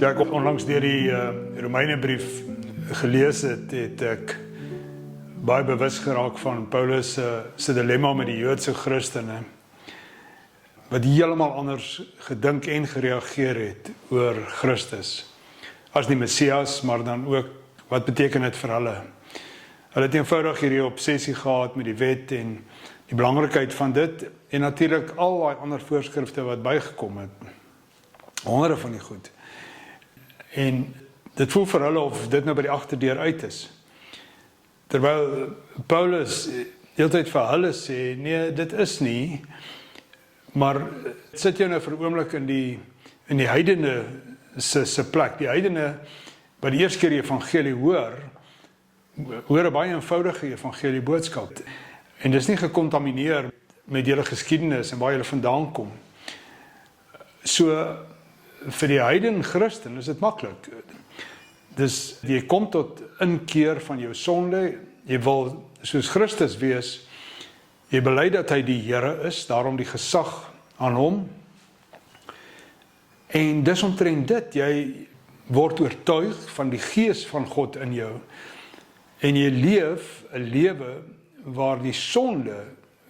Toe ek onlangs deur die Romeinebrief gelees het, het ek baie bewus geraak van Paulus se dilemma met die Joodse Christene, wat heeltemal anders gedink en gereageer het oor Christus as die Messias, maar dan ook wat beteken dit vir hulle. Hulle het eenvoudig hierdie obsessie gehad met die wet en die belangrikheid van dit en natuurlik al daai ander voorskrifte wat bygekom het. Honderde van die goed. En dit voel vir hulle of dit nou by die agterdeur uit is. Terwyl Paulus heeltyd vir hulle sê, nee, dit is nie, maar sit jou nou vir 'n oomblik in die heidene se plek. Die heidene wat die eerste keer die evangelie hoor 'n baie eenvoudige evangelie boodskap. En dis nie gekontamineer met julle geskiedenis en waar julle vandaan kom. So vir die heiden Christen is dit maklik. Dus jy kom tot inkeer van jou sonde, jy wil soos Christus wees, jy bely dat hy die Here is, daarom die gesag aan hom. En dis omtrent dit, jy word oortuig van die gees van God in jou. En jy leef 'n lewe waar die sonde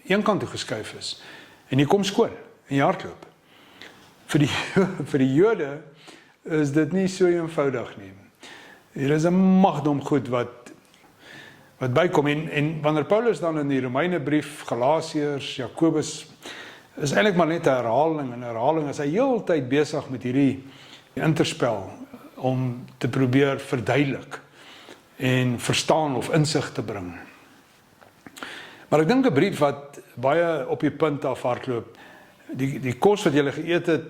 een kant toe geskuif is. En jy kom skoon in jy hardloop. Vir die Jode is dit nie so eenvoudig nie. Hier is 'n magdom goed wat bykom. En wanneer Paulus dan in die Romeinebrief, Galasiërs, Jakobus, is eintlik maar net 'n herhaling. En herhaling is hy heeltyd besig met hierdie interspel om te probeer verduidelik en verstaan of insig te bring. Maar ek dink 'n brief wat baie op die punt af hardloop. Die kos wat julle geëet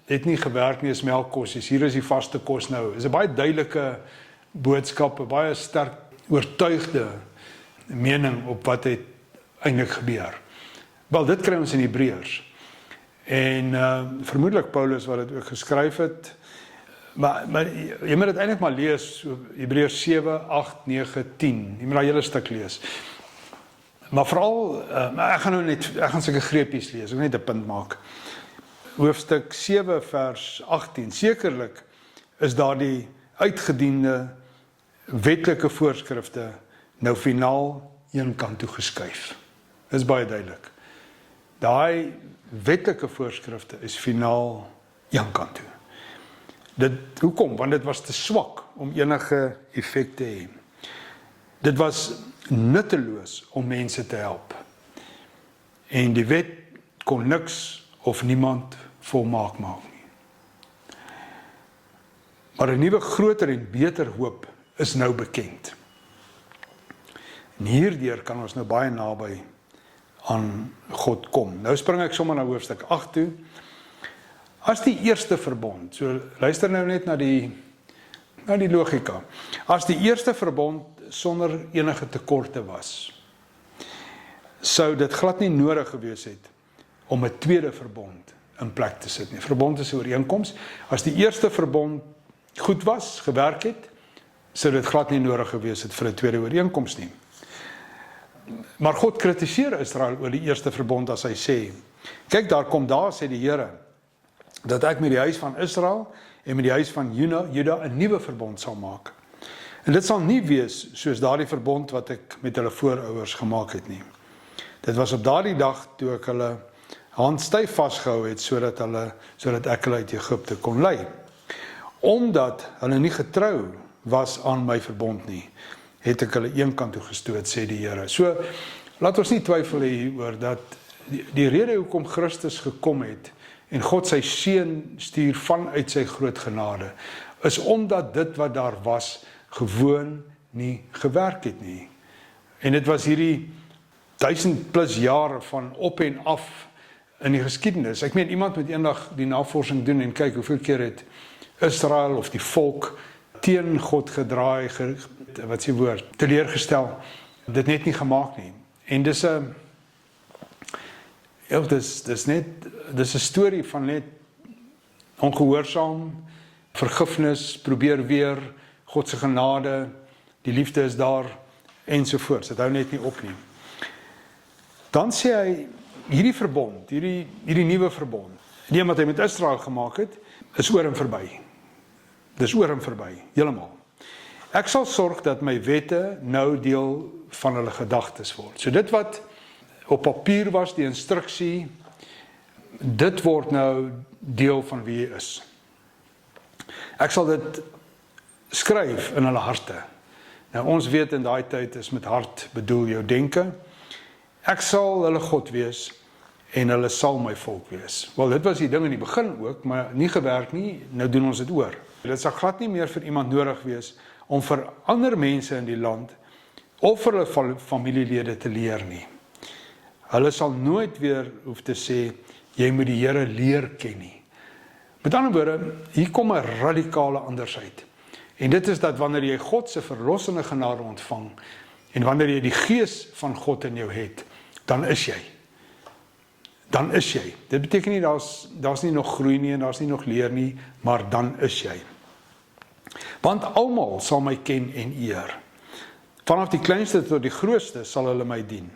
het nie gewerk nie, is melkkos. Hier is die vaste kos nou. Is 'n baie duidelike boodskap, 'n baie sterk oortuigde mening op wat het eintlik gebeur. Wel, dit kry ons in Hebreërs. En vermoedelik Paulus wat dit ook geskryf het. Maar jy moet dit eintlik maar lees, Hebreërs 7, 8, 9, 10. Jy moet daai hele stuk lees. Maar veral, ek gaan seker greepies lees, ek net 'n punt maak. Hoofstuk 7 vers 18, sekerlik is daar die uitgediende wetlike voorskrifte nou finaal een kant toe geskuif. Dis baie duidelik. Daai wetlike voorskrifte is finaal een kant toe. Hoekom? Want dit was te swak om enige effek te hê. Dit was nutteloos om mense te help. En die wet kon niks of niemand volmaak maak nie. Maar 'n nuwe groter en beter hoop is nou bekend. En hierdeur kan ons nou baie naby aan God kom. Nou spring ek sommer na hoofstuk 8 toe. As die eerste verbond, so luister nou net na die logika. As die eerste verbond sonder enige tekorte was, sou dit glad nie nodig gewees het om 'n tweede verbond in plek te sit nie. Verbond is 'n ooreenkoms. As die eerste verbond goed was, gewerk het, sou dit glad nie nodig gewees het vir 'n tweede ooreenkoms nie. Maar God kritiseer Israel oor die eerste verbond as hy sê, kyk, daar kom daar, sê die Here, dat ek met die huis van Israel en met die huis van Juda 'n nuwe verbond sal maak. En dit sal nie wees soos daardie verbond wat ek met hulle voorouers gemaak het nie. Dit was op daardie dag toe ek hulle hand styf vasgehou het sodat ek hulle uit Egipte kon lei. Omdat hulle nie getrou was aan my verbond nie, het ek hulle een kant toe gestoot, sê die Here. So laat ons nie twyfel hieroor dat die rede hoekom Christus gekom het en God sy seun stuur vanuit sy groot genade, is omdat dit wat daar was gewoon nie gewerk het nie. En dit was hierdie 1000+ jare van op en af in die geskiedenis. Ek meen, iemand moet eendag die navorsing doen en kyk hoeveel keer het Israel of die volk teen God gedraai, wat sê woord, teleurgestel, dit net nie gemaak nie. En dis 'n storie van net ongehoorsaam, vergifnis, probeer weer, God se genade, die liefde is daar, ensovoorts. Dit hou net nie op nie. Dan sê hy, hierdie verbond, hierdie nuwe verbond, die wat hy met Israel gemaak het, is oor en verby. Dis oor en verby, heeltemal. Ek sal sorg dat my wette nou deel van hulle gedagtes word. So dit wat op papier was, die instruksie, dit word nou deel van wie jy is. Ek sal dit skryf in hulle harte. Nou ons weet in daai tyd is met hart bedoel jou denke. Ek sal hulle God wees en hulle sal my volk wees. Wel, dit was die ding in die begin ook, maar nie gewerk nie, nou doen ons dit oor. Dit sal glad nie meer vir iemand nodig wees om vir ander mense in die land of vir hulle familielede te leer nie. Hulle sal nooit weer hoef te sê, jy moet die Here leer ken nie. Met ander woorde, hier kom 'n radikale andersheid. En dit is dat wanneer jy God se verlossende genade ontvang, en wanneer jy die Gees van God in jou het, dan is jy. Dan is jy. Dit beteken nie, daar's nie nog groei nie, en daar's nie nog leer nie, maar dan is jy. Want almal sal my ken en eer. Vanaf die kleinste tot die grootste sal hulle my dien.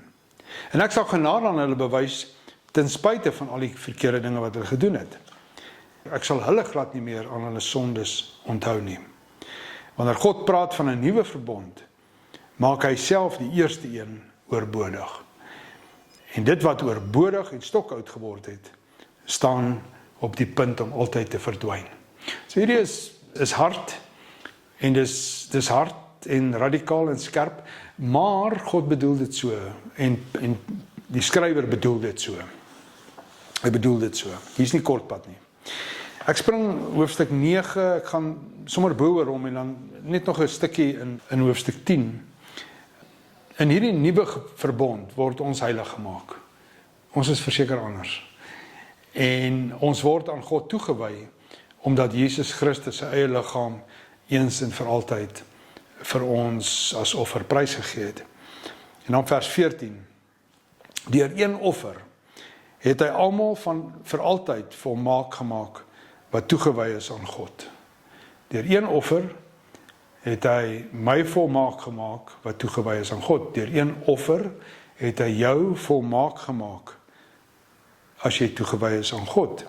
En ek sal genade aan hulle bewys, ten spyte van al die verkeerde dinge wat hulle gedoen het. Ek sal hulle glad nie meer aan hulle sondes onthou nie. Wanneer God praat van 'n nuwe verbond, maak hy self die eerste een oorbodig. En dit wat oorbodig en stokoud geword het, staan op die punt om altyd te verdwyn. So hierdie is hard, en dis hard en radikaal en skerp, maar God bedoel dit so, en die skrywer bedoel dit so. Hy bedoel dit so. Hier's nie kortpad nie. Ek spring hoofstuk 9, ek gaan sommer bo oor hom en dan net nog 'n stukkie in hoofstuk 10. In hierdie nuwe verbond word ons heilig gemaak. Ons is verseker anders. En ons word aan God toegewy, omdat Jesus Christus sy eie liggaam eens en vir altyd vir ons as offer prysgegee het. En dan vers 14. Deur een offer het hy almal vir altyd volmaak gemaak wat toegewy is aan God. Deur een offer het hy my volmaak gemaak wat toegewy is aan God. Deur een offer het hy jou volmaak gemaak as jy toegewy is aan God.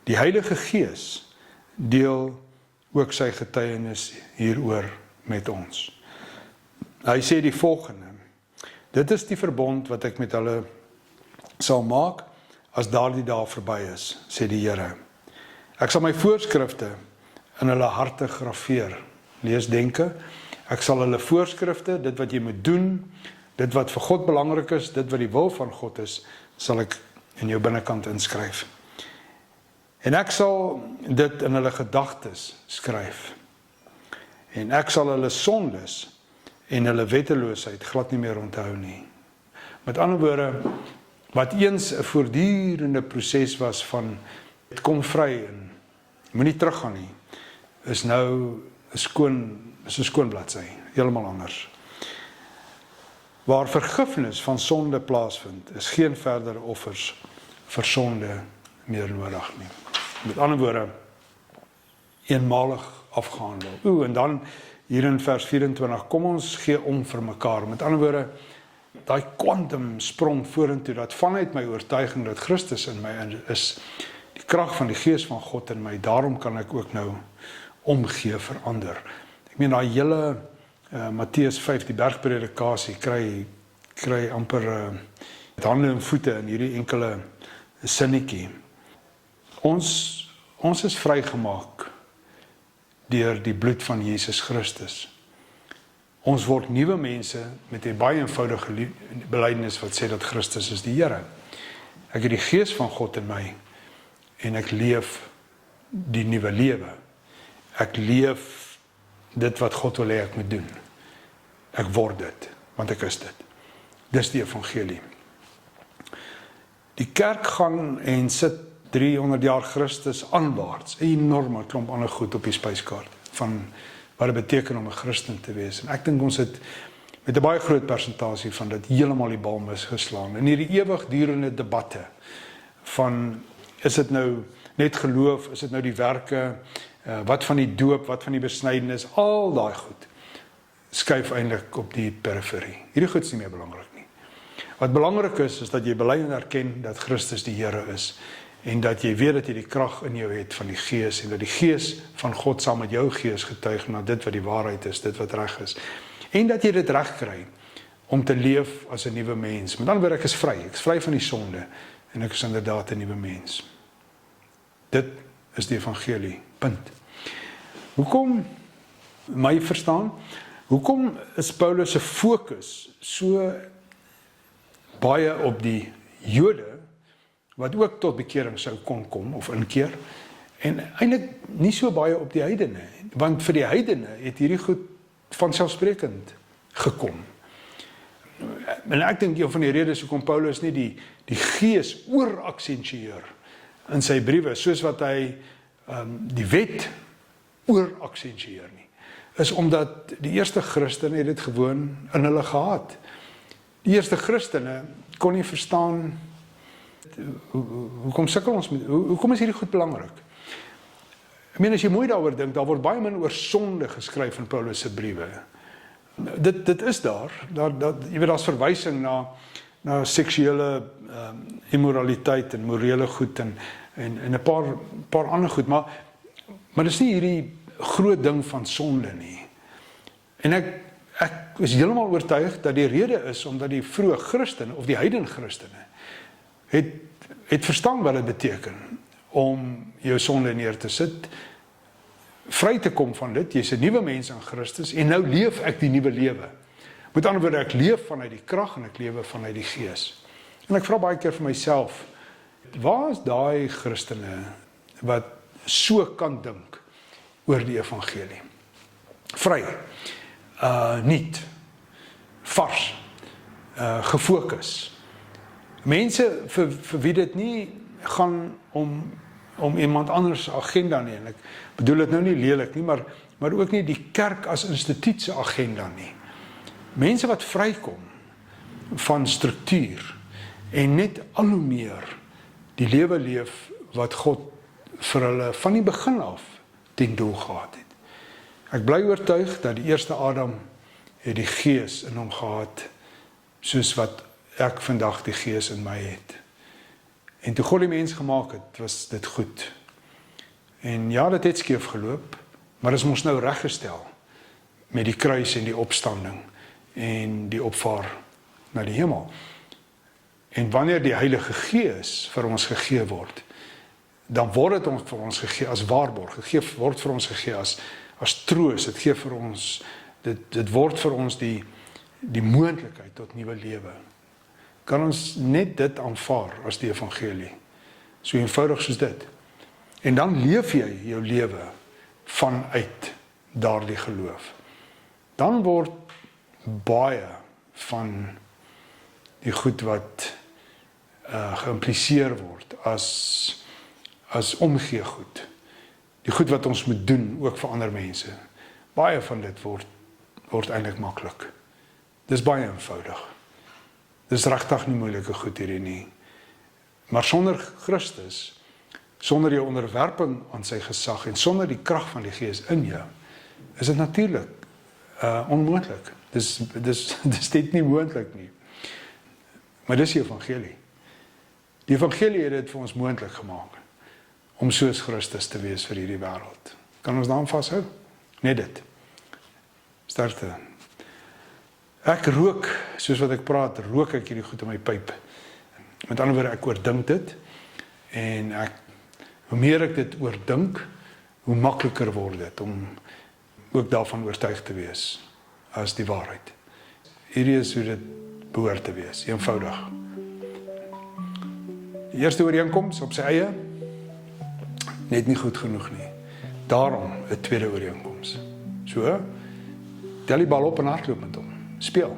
Die Heilige Gees deel ook sy getuienis hieroor met ons. Hy sê die volgende: dit is die verbond wat ek met hulle sal maak as daardie dae verby is, sê die Here. Ek sal my voorskrifte in hulle harte graveer. Lees denke, ek sal hulle voorskrifte, dit wat jy moet doen, dit wat vir God belangrik is, dit wat die wil van God is, sal ek in jou binnekant inskryf. En ek sal dit in hulle gedagtes skryf. En ek sal hulle sondes en hulle wetteloosheid glad nie meer onthou nie. Met ander woorde, wat eens 'n voortdurende proses was van het kom vry en moenie teruggaan nie, is nou 'n skoon bladsy, heeltemal anders. Waar vergifnis van sonde plaasvind, is geen verdere offers vir sonde meer nodig nie. Met ander woorde, eenmalig afgehandel. En dan hier in vers 24, kom ons gee om vir mekaar. Met ander woorde, daai kwantum sprong vorentoe, dat vanuit my oortuiging dat Christus in my is, die krag van die Gees van God in my, daarom kan ek ook nou omgee vir ander. Ek meen, daai hele Matteus 5, die bergpredikasie, kry amper hande en voete in hierdie enkele sinnetjie. Ons is vrygemaak deur die bloed van Jesus Christus. Ons word nuwe mense met 'n baie eenvoudige belydenis wat sê dat Christus is die Here. Ek het die Gees van God in my en ek leef die nuwe lewe. Ek leef dit wat God wil hê ek moet doen. Ek word dit, want ek is dit. Dis die evangelie. Die kerk gaan en sit 300 jaar Christus aanwaarts, 'n enorme klomp ander goed op die spyskaart van wat dit beteken om 'n Christen te wees. En ek dink ons het met 'n baie groot persentasie van dit heeltemal die bal misgeslaan. In hierdie ewigdurende debatte van, is dit nou net geloof, is dit nou die werke, wat van die doop, wat van die besnydenis, al daai goed skuif eintlik op die periferie. Hierdie goed is nie meer belangrik nie. Wat belangrik is dat jy bely en erken dat Christus die Here is en dat jy weet dat jy die krag in jou het van die Gees, en dat die Gees van God saam met jou gees getuig na dit wat die waarheid is, dit wat reg is, en dat jy dit reg kry om te leef as 'n nuwe mens. Met ander woorde, ek is vry van die sonde, en ek is inderdaad 'n nuwe mens. Dit is die evangelie, punt. Hoekom, my verstaan, hoekom is Paulus se fokus so baie op die Jode, wat ook tot bekering sou kon kom, of inkeer, en eintlik nie so baie op die heidene, want vir die heidene het hierdie goed vanselfsprekend gekom. En ek dink een van die redes hoekom Paulus nie die Gees ooraksentueer in sy briewe, soos wat hy die wet ooraksentueer nie, is omdat die eerste Christene het dit gewoon in hulle gehad. Die eerste Christene kon nie verstaan, hoekom sukkel ons met, hoekom is hierdie goed belangrik? Ek meen, as jy mooi daaroor dink, daar word baie min oor sonde geskryf in Paulus se briewe. Dit is daar jy weet, daar's verwysing na seksuele immoraliteit en morele goed en 'n paar ander goed, maar dis nie hierdie groot ding van sonde nie. En ek is heeltemal oortuig dat die rede is omdat die vroeë Christene of die heidene Christene het verstaan wat dit beteken om jou sonde neer te sit, vry te kom van dit, jy's 'n nuwe mens in Christus, en nou leef ek die nuwe lewe. Met ander woorde, ek leef vanuit die krag en ek lewe vanuit die Gees. En ek vra baie keer vir myself, waar is daai Christene wat so kan dink oor die evangelie? Vry, nuut, vars, gefokus. Mense vir wie dit nie gaan om iemand anders agenda nie, en ek bedoel dit nou nie lelik nie, maar ook nie die kerk as instituut se agenda nie. Mense wat vrykom van struktuur en net al hoe meer die lewe leef wat God vir hulle van die begin af ten doel gehad het. Ek bly oortuig dat die eerste Adam het die Gees in hom gehad, soos wat ek vandag die Gees in my het. En toe God die mens gemaak het, was dit goed. En ja, dit het skeef geloop, maar is ons nou reggestel met die kruis en die opstanding en die opvaar na die hemel. En wanneer die Heilige Gees vir ons gegee word, dan word dit vir ons gegee as waarborg, word vir ons gegee as troos, dit gee vir ons, dit word vir ons die moontlikheid tot nuwe lewe. Kan ons net dit aanvaar as die evangelie, so eenvoudig soos dit. En dan leef jy jou lewe vanuit daardie geloof. Dan word baie van die goed wat geïmpliseer word as omgee goed. Die goed wat ons moet doen, ook vir ander mense. Baie van dit word eintlik maklik. Dis baie eenvoudig. Dis regtig nie moeilike goed hierdie nie. Maar sonder Christus, sonder jou onderwerping aan sy gesag en sonder die krag van die Gees in jou, is dit natuurlik onmoontlik. Dis dit nie moontlik nie. Maar dis die evangelie. Die evangelie het dit vir ons moontlik gemaak om soos Christus te wees vir hierdie wêreld. Kan ons daaraan vashou? Net dit. Sterkte. Ek rook, soos wat ek praat, rook ek hierdie goed in my pyp. Met ander woorde, ek oordink dit, en hoe meer ek dit oordink, hoe makliker word dit, om ook daarvan oortuig te wees, as die waarheid. Hierdie is hoe dit behoort te wees, eenvoudig. Die eerste ooreenkoms op sy eie, net nie goed genoeg nie. Daarom 'n tweede ooreenkoms. So, tel die bal op en hardloop met hom. Speel.